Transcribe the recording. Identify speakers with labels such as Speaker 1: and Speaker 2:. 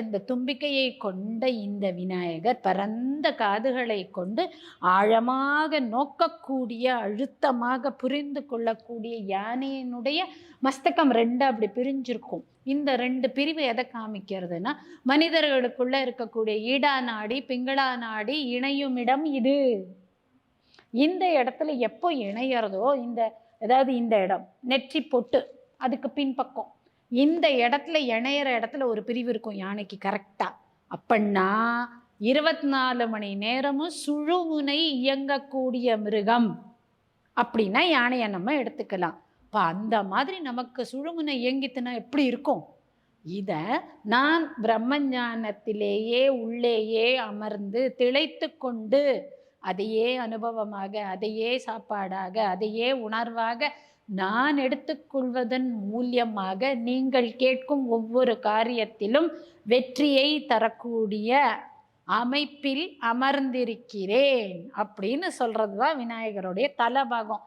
Speaker 1: இந்த தும்பிக்கையை கொண்ட இந்த விநாயகர் பரந்த காதுகளை கொண்டு ஆழமாக நோக்கக்கூடிய, அழுத்தமாக புரிந்து கொள்ளக்கூடிய யானையினுடைய மஸ்தகம் ரெண்டு அப்படி பிரிஞ்சிருக்கும். இந்த ரெண்டு பிரிவு எதை காமிக்கிறதுனா, மனிதர்களுக்குள்ள இருக்கக்கூடிய ஈடா நாடி பிங்களா நாடி இணையும் இடம் இது. இந்த இடத்துல எப்போ இணையறதோ, அதாவது இந்த இடம் நெற்றி பொட்டு அதுக்கு பின்பக்கம், இந்த இடத்துல இணையிற இடத்துல ஒரு பிரிவு இருக்கும் யானைக்கு கரெக்டா. அப்படின்னா 24 மணி நேரமும் சுழுமுனை இயங்கக்கூடிய மிருகம் அப்படின்னா யானையை நம்ம எடுத்துக்கலாம். இப்போ அந்த மாதிரி நமக்கு சுழுமுனை இயங்கித்துனா எப்படி இருக்கும்? இதை நான் பிரம்மஞானத்திலேயே உள்ளேயே அமர்ந்து திளைத்து கொண்டு அதையே அனுபவமாக, அதையே சாப்பாடாக, அதையே உணர்வாக நான் எடுத்துக்கொள்வதன் மூலியமாக நீங்கள் கேட்கும் ஒவ்வொரு காரியத்திலும் வெற்றியை தரக்கூடிய அமைப்பில் அமர்ந்திருக்கிறேன் அப்படின்னு சொல்றது தான் விநாயகருடைய தலபாகம்.